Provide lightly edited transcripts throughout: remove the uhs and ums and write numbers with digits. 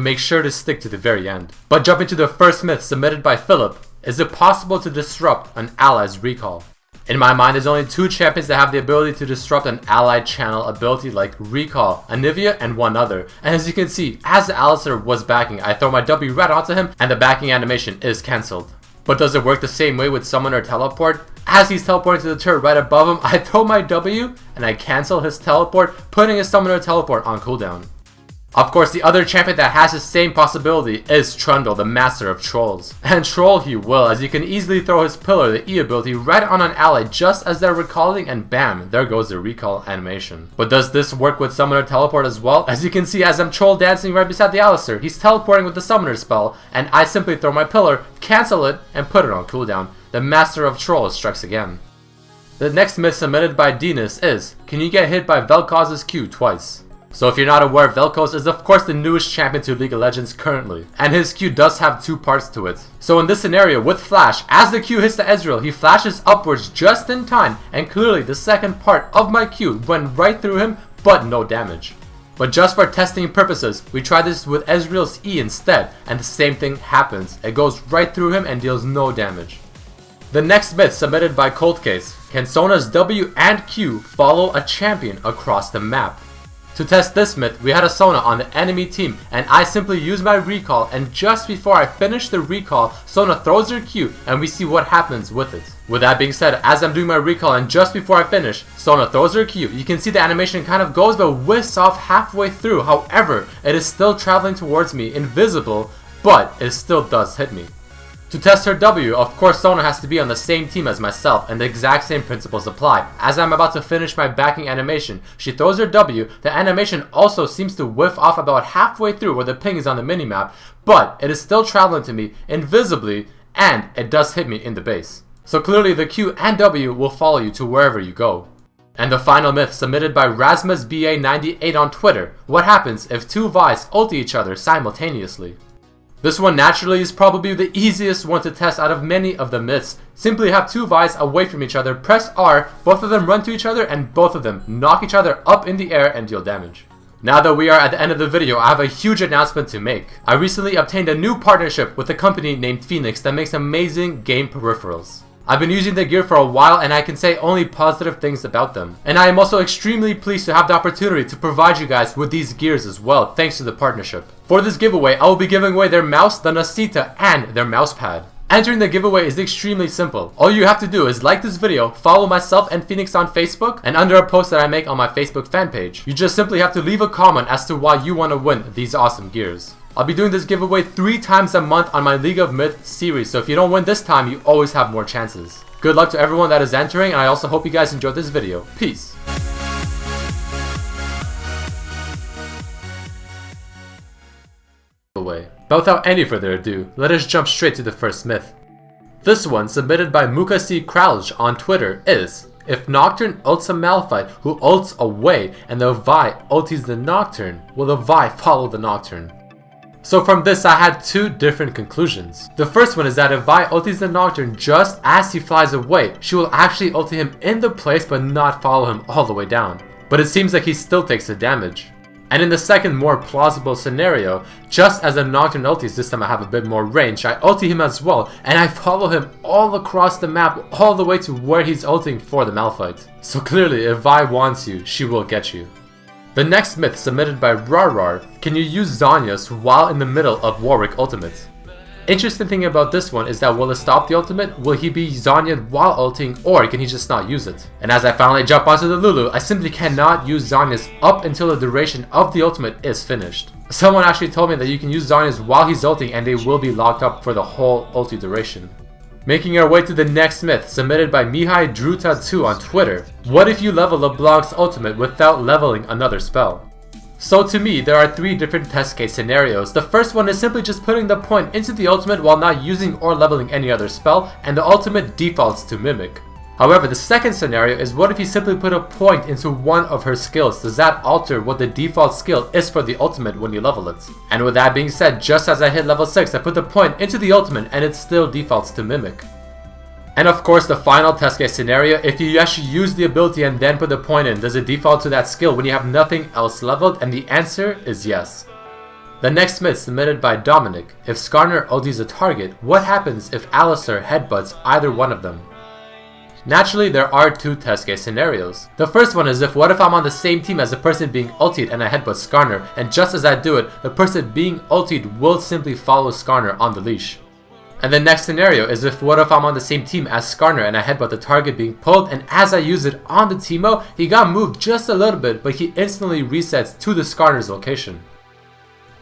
Make sure to stick to the very end. But jumping to the first myth submitted by Philip, is it possible to disrupt an ally's recall? In my mind, there's only 2 champions that have the ability to disrupt an allied channel ability like recall, Anivia and one other. And as you can see, as the Alistair was backing, I throw my W right onto him and the backing animation is cancelled. But does it work the same way with summon or teleport? As he's teleporting to the turret right above him, I throw my W and I cancel his teleport, putting his summon or teleport on cooldown. Of course, the other champion that has the same possibility is Trundle, the master of trolls. And troll he will, as you can easily throw his pillar, the E ability, right on an ally just as they're recalling, and bam, there goes the recall animation. But does this work with summoner teleport as well? As you can see, as I'm troll dancing right beside the Alistair, he's teleporting with the summoner spell, and I simply throw my pillar, cancel it, and put it on cooldown. The master of trolls strikes again. The next myth submitted by Dinas is, can you get hit by Vel'Koz's Q twice? So if you're not aware, Vel'Koz is of course the newest champion to League of Legends currently, and his Q does have 2 parts to it. So in this scenario with Flash, as the Q hits the Ezreal, he flashes upwards just in time, and clearly the second part of my Q went right through him, but no damage. But just for testing purposes, we tried this with Ezreal's E instead, and the same thing happens. It goes right through him and deals no damage. The next myth submitted by Cold Case, can Sona's W and Q follow a champion across the map? To test this myth, we had a Sona on the enemy team, and I simply used my recall, and just before I finish the recall, Sona throws her Q and we see what happens with it. With that being said, as I'm doing my recall and just before I finish, Sona throws her Q. You can see the animation kind of goes but whisks off halfway through. However, it is still traveling towards me, invisible, but it still does hit me. To test her W, of course Sona has to be on the same team as myself, and the exact same principles apply. As I'm about to finish my backing animation, she throws her W, the animation also seems to whiff off about halfway through where the ping is on the minimap, but it is still traveling to me invisibly, and it does hit me in the base. So clearly the Q and W will follow you to wherever you go. And the final myth submitted by RasmusBA98 on Twitter, what happens if 2 Vi's ulti each other simultaneously? This one naturally is probably the easiest one to test out of many of the myths. Simply have 2 Vi's away from each other, press R, both of them run to each other, and both of them knock each other up in the air and deal damage. Now that we are at the end of the video, I have a huge announcement to make. I recently obtained a new partnership with a company named Phoenix that makes amazing game peripherals. I've been using the gear for a while and I can say only positive things about them. And I am also extremely pleased to have the opportunity to provide you guys with these gears as well, thanks to the partnership. For this giveaway, I will be giving away their mouse, the Nasita, and their mouse pad. Entering the giveaway is extremely simple. All you have to do is like this video, follow myself and Phoenix on Facebook, and under a post that I make on my Facebook fan page, you just simply have to leave a comment as to why you want to win these awesome gears. I'll be doing this giveaway 3 times a month on my League of Myth series, so if you don't win this time, you always have more chances. Good luck to everyone that is entering, and I also hope you guys enjoyed this video. Peace! But without any further ado, let us jump straight to the first myth. This one, submitted by Mukasi Krauj on Twitter, is: if Nocturne ults a Malphite who ults away and the Vi ulties the Nocturne, will the Vi follow the Nocturne? So from this I had 2 different conclusions. The first one is that if Vi ulties the Nocturne just as he flies away, she will actually ulti him in the place but not follow him all the way down. But it seems like he still takes the damage. And in the second more plausible scenario, just as the Nocturne ultis, this time I have a bit more range, I ulti him as well, and I follow him all across the map, all the way to where he's ulting for the Malphite. So clearly, if Vi wants you, she will get you. The next myth submitted by Rarar, can you use Zhonya's while in the middle of Warwick ultimate? Interesting thing about this one is that will it stop the ultimate? Will he be Zhonya'd while ulting, or can he just not use it? And as I finally jump onto the Lulu, I simply cannot use Zhonya's up until the duration of the ultimate is finished. Someone actually told me that you can use Zhonya's while he's ulting and they will be locked up for the whole ulti duration. Making our way to the next myth, submitted by Mihai Druta2 on Twitter. What if you level LeBlanc's ultimate without leveling another spell? So to me, there are 3 different test case scenarios. The first one is simply just putting the point into the ultimate while not using or leveling any other spell, and the ultimate defaults to Mimic. However, the second scenario is what if you simply put a point into one of her skills? Does that alter what the default skill is for the ultimate when you level it? And with that being said, just as I hit level 6, I put the point into the ultimate and it still defaults to Mimic. And of course, the final test case scenario, if you actually use the ability and then put the point in, does it default to that skill when you have nothing else leveled? And the answer is yes. The next myth submitted by Dominic: if Skarner ultis a target, what happens if Alistar headbutts either one of them? Naturally, there are two test case scenarios. The first one is what if I'm on the same team as the person being ultied and I headbutt Skarner, and just as I do it, the person being ultied will simply follow Skarner on the leash. And the next scenario is what if I'm on the same team as Skarner and I headbutt the target being pulled, and as I use it on the Teemo, he got moved just a little bit, but he instantly resets to the Skarner's location.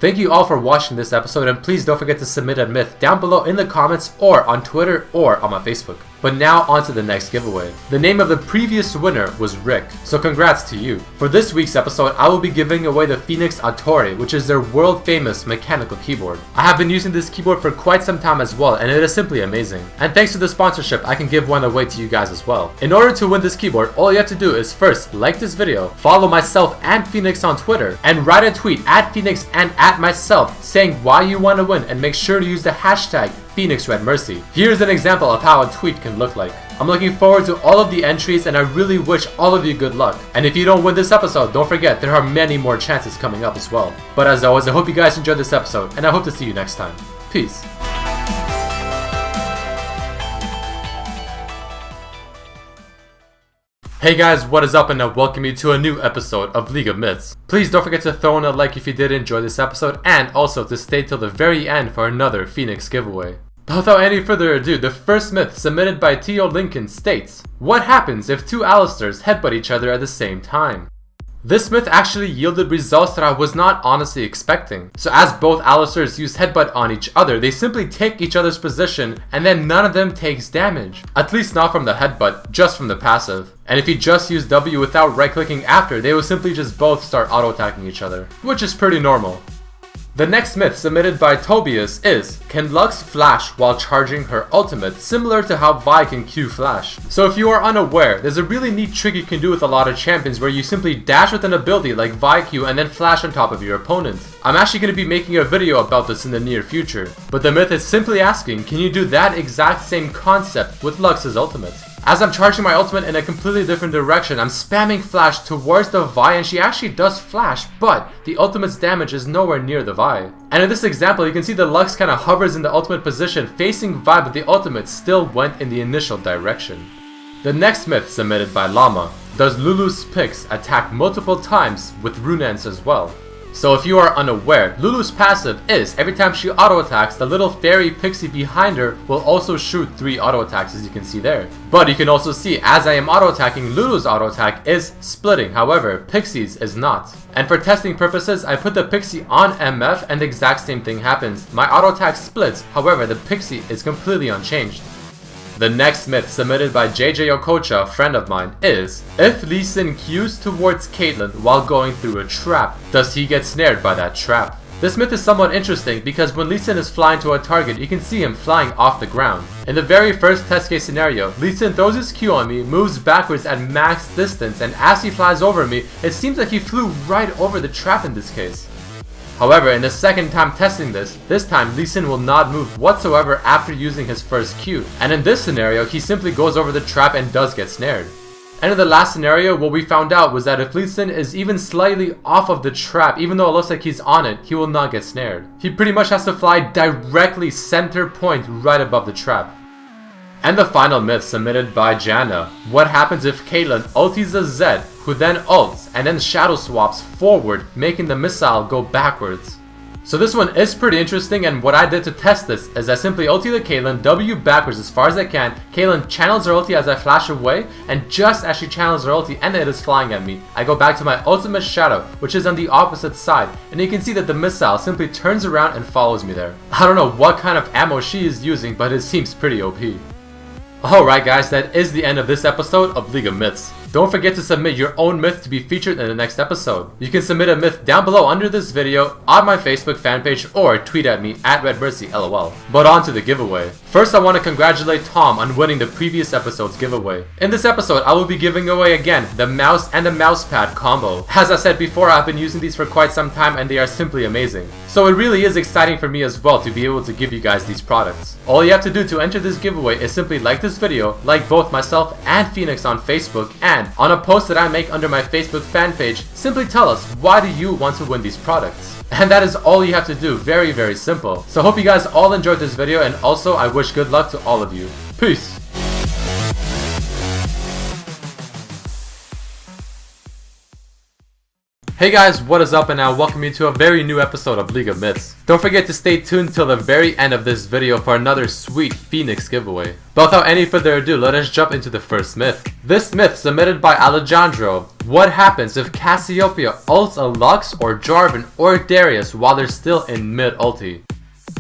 Thank you all for watching this episode, and please don't forget to submit a myth down below in the comments or on Twitter or on my Facebook. But now on to the next giveaway. The name of the previous winner was Rick, so congrats to you. For this week's episode, I will be giving away the Phoenix Autori, which is their world famous mechanical keyboard. I have been using this keyboard for quite some time as well, and it is simply amazing. And thanks to the sponsorship, I can give one away to you guys as well. In order to win this keyboard, all you have to do is first like this video, follow myself and Phoenix on Twitter, and write a tweet at Phoenix and at myself saying why you want to win, and make sure to use the hashtag PhoenixRedMercy. Here's an example of how a tweet can look like. I'm looking forward to all of the entries, and I really wish all of you good luck. And if you don't win this episode, don't forget there are many more chances coming up as well. But as always, I hope you guys enjoyed this episode, and I hope to see you next time. Peace. Hey guys, what is up, and I welcome you to a new episode of League of Myths. Please don't forget to throw in a like if you did enjoy this episode, and also to stay till the very end for another Phoenix giveaway. But without any further ado, the first myth submitted by T.O. Lincoln states: what happens if two Alistars headbutt each other at the same time? This myth actually yielded results that I was not honestly expecting. So as both Alistars use headbutt on each other, they simply take each other's position, and then none of them takes damage. At least not from the headbutt, just from the passive. And if you just use W without right clicking after, they will simply just both start auto attacking each other, which is pretty normal. The next myth submitted by Tobias is: can Lux flash while charging her ultimate, similar to how Vi can Q flash? So if you are unaware, there's a really neat trick you can do with a lot of champions where you simply dash with an ability like Vi Q and then flash on top of your opponent. I'm actually going to be making a video about this in the near future, but the myth is simply asking, can you do that exact same concept with Lux's ultimate? As I'm charging my ultimate in a completely different direction, I'm spamming flash towards the Vi, and she actually does flash, but the ultimate's damage is nowhere near the Vi. And in this example, you can see the Lux kind of hovers in the ultimate position facing Vi, but the ultimate still went in the initial direction. The next myth submitted by Llama: does Lulu's picks attack multiple times with Runans as well? So if you are unaware, Lulu's passive is every time she auto attacks, the little fairy pixie behind her will also shoot 3 auto attacks, as you can see there. But you can also see as I am auto attacking, Lulu's auto attack is splitting, however Pixie's is not. And for testing purposes, I put the Pixie on MF and the exact same thing happens. My auto attack splits, however the Pixie is completely unchanged. The next myth submitted by JJ Okocha, a friend of mine, is: if Lee Sin Qs towards Caitlyn while going through a trap, does he get snared by that trap? This myth is somewhat interesting because when Lee Sin is flying to a target, you can see him flying off the ground. In the very first test case scenario, Lee Sin throws his Q on me, moves backwards at max distance, and as he flies over me, it seems like he flew right over the trap in this case. However, in the second time testing this time Lee Sin will not move whatsoever after using his first Q. And in this scenario, he simply goes over the trap and does get snared. And in the last scenario, what we found out was that if Lee Sin is even slightly off of the trap, even though it looks like he's on it, he will not get snared. He pretty much has to fly directly center point right above the trap. And the final myth submitted by Jana: what happens if Caitlyn ultis a Zed, who then ults and then shadow swaps forward, making the missile go backwards? So this one is pretty interesting, and what I did to test this is I simply ulti the Caitlyn, W backwards as far as I can, Caitlyn channels her ulti as I flash away, and just as she channels her ulti and it is flying at me, I go back to my ultimate shadow, which is on the opposite side, and you can see that the missile simply turns around and follows me there. I don't know what kind of ammo she is using, but it seems pretty OP. Alright guys, that is the end of this episode of League of Myths. Don't forget to submit your own myth to be featured in the next episode. You can submit a myth down below under this video, on my Facebook fan page, or tweet at me at RedMercyLOL. But on to the giveaway. First, I want to congratulate Tom on winning the previous episode's giveaway. In this episode, I will be giving away again the mouse and the mousepad combo. As I said before, I've been using these for quite some time and they are simply amazing. So it really is exciting for me as well to be able to give you guys these products. All you have to do to enter this giveaway is simply like this video, like both myself and Phoenix on Facebook, and and on a post that I make under my Facebook fan page, simply tell us why do you want to win these products. And that is all you have to do, very, very simple. So hope you guys all enjoyed this video, and also I wish good luck to all of you. Peace! Hey guys, what is up, and I welcome you to a very new episode of League of Myths. Don't forget to stay tuned till the very end of this video for another sweet Phoenix giveaway. But without any further ado, let us jump into the first myth. This myth, submitted by Alejandro. What happens if Cassiopeia ults a Lux or Jarvan or Darius while they're still in mid ulti?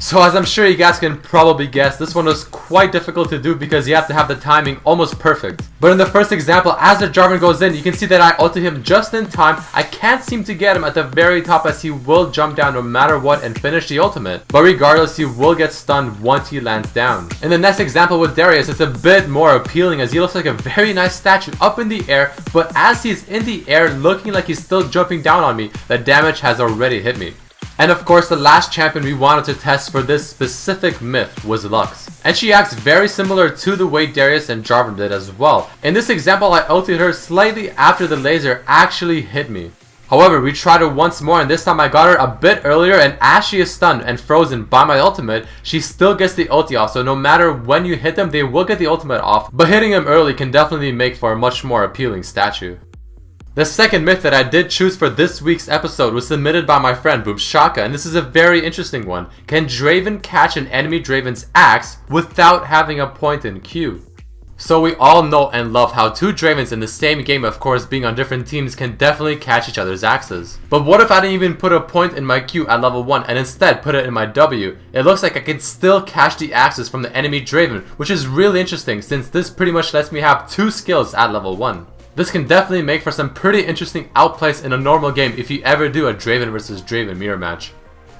So as I'm sure you guys can probably guess, this one was quite difficult to do because you have to have the timing almost perfect. But in the first example, as the Jarvan goes in, you can see that I ulted him just in time. I can't seem to get him at the very top as he will jump down no matter what and finish the ultimate. But regardless, he will get stunned once he lands down. In the next example with Darius, it's a bit more appealing as he looks like a very nice statue up in the air, but as he's in the air looking like he's still jumping down on me, the damage has already hit me. And of course, the last champion we wanted to test for this specific myth was Lux. And she acts very similar to the way Darius and Jarvan did as well. In this example, I ulted her slightly after the laser actually hit me. However, we tried her once more, and this time I got her a bit earlier, and as she is stunned and frozen by my ultimate, she still gets the ulti off. So no matter when you hit them, they will get the ultimate off. But hitting them early can definitely make for a much more appealing statue. The second myth that I did choose for this week's episode was submitted by my friend Boomshaka, and this is a very interesting one. Can Draven catch an enemy Draven's axe without having a point in Q? So we all know and love how two Dravens in the same game, of course being on different teams, can definitely catch each other's axes. But what if I didn't even put a point in my Q at level 1 and instead put it in my W? It looks like I can still catch the axes from the enemy Draven, which is really interesting since this pretty much lets me have two skills at level 1. This can definitely make for some pretty interesting outplays in a normal game if you ever do a Draven versus Draven mirror match.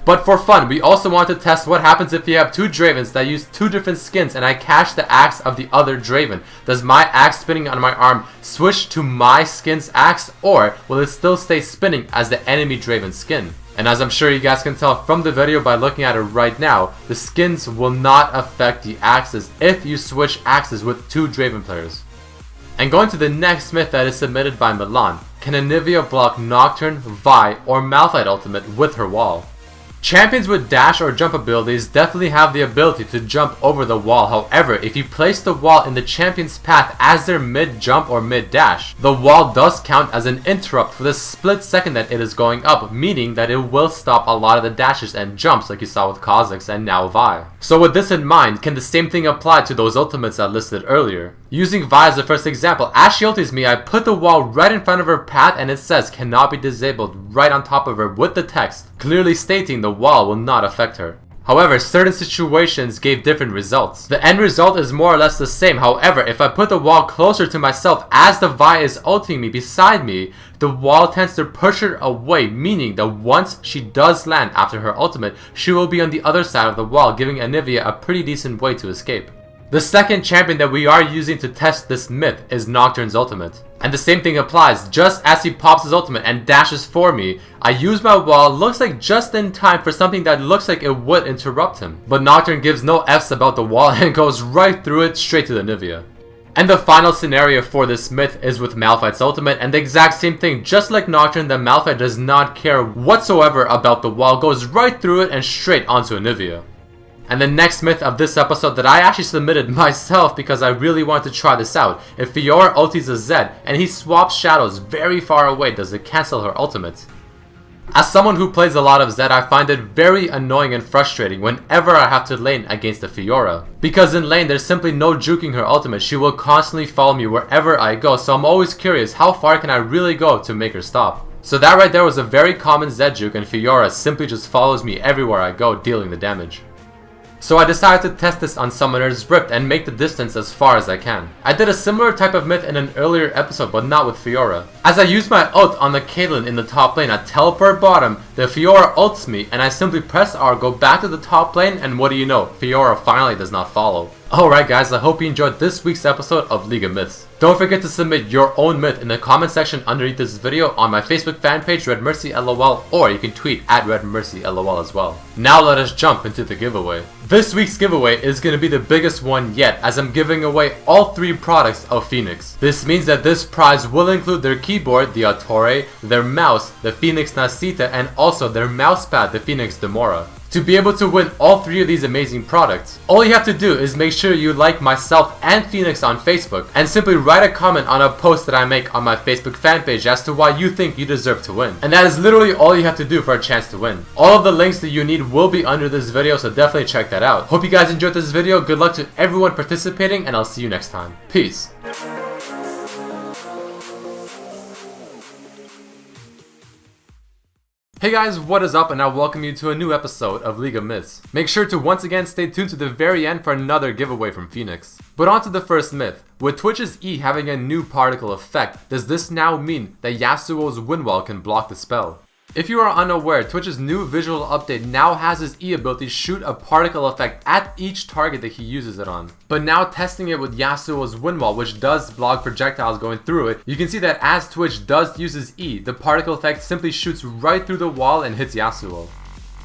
But for fun, we also want to test what happens if you have two Dravens that use two different skins and I catch the axe of the other Draven. Does my axe spinning on my arm switch to my skin's axe, or will it still stay spinning as the enemy Draven's skin? And as I'm sure you guys can tell from the video by looking at it right now, the skins will not affect the axes if you switch axes with two Draven players. And going to the next myth that is submitted by Milan. Can Anivia block Nocturne, Vi, or Malphite ultimate with her wall? Champions with dash or jump abilities definitely have the ability to jump over the wall. However, if you place the wall in the champion's path as their mid jump or mid dash, the wall does count as an interrupt for the split second that it is going up, meaning that it will stop a lot of the dashes and jumps like you saw with Kha'Zix and now Vi. So with this in mind, can the same thing apply to those ultimates I listed earlier? Using Vi as the first example, as she ultis me, I put the wall right in front of her path and it says cannot be disabled right on top of her with the text, clearly stating the wall will not affect her. However, certain situations gave different results. The end result is more or less the same. However, if I put the wall closer to myself as the Vi is ulting me beside me, the wall tends to push her away, meaning that once she does land after her ultimate, she will be on the other side of the wall, giving Anivia a pretty decent way to escape. The second champion that we are using to test this myth is Nocturne's ultimate. And the same thing applies. Just as he pops his ultimate and dashes for me, I use my wall, looks like just in time for something that looks like it would interrupt him. But Nocturne gives no F's about the wall and goes right through it straight to the Anivia. And the final scenario for this myth is with Malphite's ultimate, and the exact same thing. Just like Nocturne, the Malphite does not care whatsoever about the wall, goes right through it and straight onto Anivia. And the next myth of this episode that I actually submitted myself because I really wanted to try this out. If Fiora ultis a Zed and he swaps shadows very far away, does it cancel her ultimate? As someone who plays a lot of Zed, I find it very annoying and frustrating whenever I have to lane against a Fiora. Because in lane, there's simply no juking her ultimate. She will constantly follow me wherever I go, so I'm always curious, how far can I really go to make her stop? So that right there was a very common Zed juke, and Fiora simply just follows me everywhere I go, dealing the damage. So I decided to test this on Summoner's Rift and make the distance as far as I can. I did a similar type of myth in an earlier episode, but not with Fiora. As I used my ult on the Caitlyn in the top lane at teleport bottom, the Fiora ults me and I simply press R, go back to the top lane, and what do you know, Fiora finally does not follow. Alright guys, I hope you enjoyed this week's episode of League of Myths. Don't forget to submit your own myth in the comment section underneath this video on my Facebook fan page RedMercyLOL, or you can tweet at RedMercyLOL as well. Now let us jump into the giveaway. This week's giveaway is going to be the biggest one yet, as I'm giving away all 3 products of Phoenix. This means that this prize will include their keyboard, the thoai, their mouse, the Phoenix Nasita, and also their mousepad, the Phoenix Demora. To be able to win all 3 of these amazing products, all you have to do is make sure you like myself and Phoenix on Facebook, and simply write a comment on a post that I make on my Facebook fan page as to why you think you deserve to win. And that is literally all you have to do for a chance to win. All of the links that you need will be under this video, so definitely check that out. Hope you guys enjoyed this video, good luck to everyone participating, and I'll see you next time. Peace. Hey guys, what is up, and I welcome you to a new episode of League of Myths. Make sure to once again stay tuned to the very end for another giveaway from Phoenix. But on to the first myth. With Twitch's E having a new particle effect, does this now mean that Yasuo's wind wall can block the spell? If you are unaware, Twitch's new visual update now has his E ability shoot a particle effect at each target that he uses it on. But now testing it with Yasuo's wind wall, which does block projectiles going through it, you can see that as Twitch does use his E, the particle effect simply shoots right through the wall and hits Yasuo.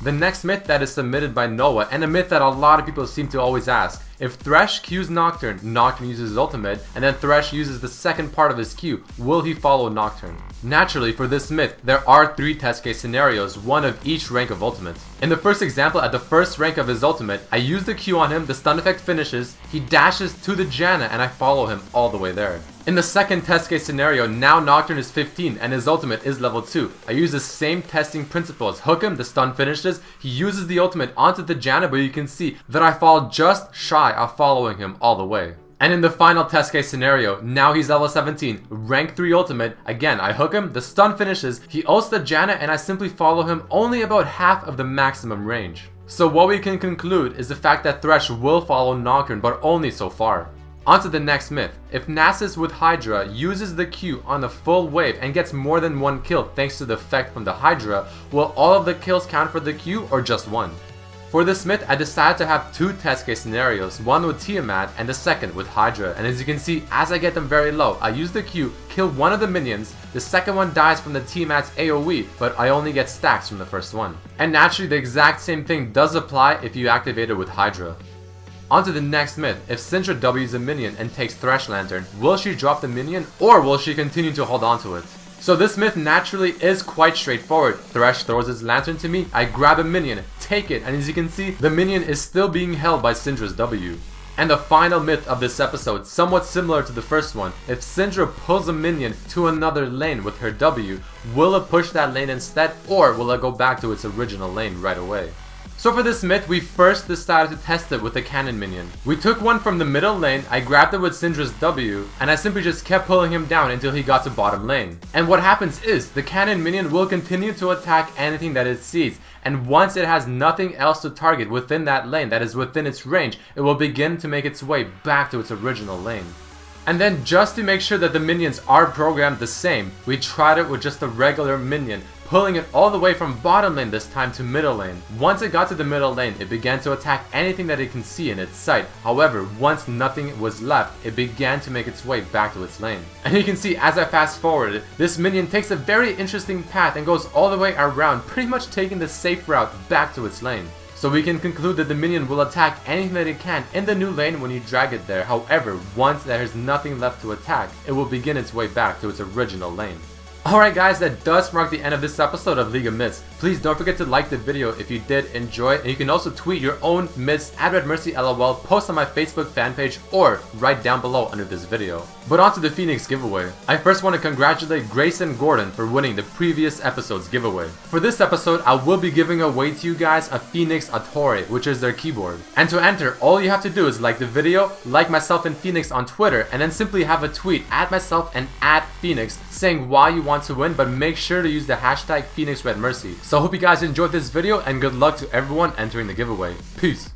The next myth that is submitted by Noah, and a myth that a lot of people seem to always ask: if Thresh Qs Nocturne, Nocturne uses his ultimate, and then Thresh uses the second part of his Q, will he follow Nocturne? Naturally, for this myth, there are 3 test case scenarios, one of each rank of ultimate. In the first example, at the first rank of his ultimate, I use the Q on him, the stun effect finishes, he dashes to the Janna, and I follow him all the way there. In the second test case scenario, now Nocturne is 15 and his ultimate is level 2. I use the same testing principles. Hook him, the stun finishes, he uses the ultimate onto the Janna, but you can see that I fall just shy of following him all the way. And in the final test case scenario, now he's level 17, rank 3 ultimate, again I hook him, the stun finishes, he ults the Janna, and I simply follow him only about half of the maximum range. So what we can conclude is the fact that Thresh will follow Nocturne, but only so far. On to the next myth. If Nasus with Hydra uses the Q on the full wave and gets more than 1 kill thanks to the effect from the Hydra, will all of the kills count for the Q or just 1? For this myth, I decided to have 2 test case scenarios, one with Tiamat and the second with Hydra, and as you can see, as I get them very low, I use the Q, kill one of the minions, the second one dies from the Tiamat's AoE, but I only get stacks from the first one. And naturally, the exact same thing does apply if you activate it with Hydra. On to the next myth. If Syndra W's a minion and takes Thresh Lantern, will she drop the minion or will she continue to hold on to it? So this myth naturally is quite straightforward. Thresh throws his lantern to me, I grab a minion, take it, and as you can see, the minion is still being held by Syndra's W. And the final myth of this episode, somewhat similar to the first one, if Syndra pulls a minion to another lane with her W, will it push that lane instead, or will it go back to its original lane right away? So for this myth, we first decided to test it with a cannon minion. We took one from the middle lane, I grabbed it with Syndra's W, and I simply just kept pulling him down until he got to bottom lane. And what happens is, the cannon minion will continue to attack anything that it sees, and once it has nothing else to target within that lane that is within its range, it will begin to make its way back to its original lane. And then just to make sure that the minions are programmed the same, we tried it with just a regular minion, pulling it all the way from bottom lane this time to middle lane. Once it got to the middle lane, it began to attack anything that it can see in its sight. However, once nothing was left, it began to make its way back to its lane. And you can see as I fast forwarded, this minion takes a very interesting path and goes all the way around, pretty much taking the safe route back to its lane. So we can conclude that the minion will attack anything that it can in the new lane when you drag it there. However, once there is nothing left to attack, it will begin its way back to its original lane. Alright guys, that does mark the end of this episode of League of Myths. Please don't forget to like the video if you did enjoy it, and you can also tweet your own myths at RedMercyLOL, post on my Facebook fan page, or right down below under this video. But on to the Phoenix giveaway. I first want to congratulate Grace and Gordon for winning the previous episode's giveaway. For this episode, I will be giving away to you guys a Phoenix thoai, which is their keyboard. And to enter, all you have to do is like the video, like myself and Phoenix on Twitter, and then simply have a tweet at myself and at Phoenix saying why you want to win, but make sure to use the hashtag PhoenixRedMercy. So I hope you guys enjoyed this video, and good luck to everyone entering the giveaway. Peace.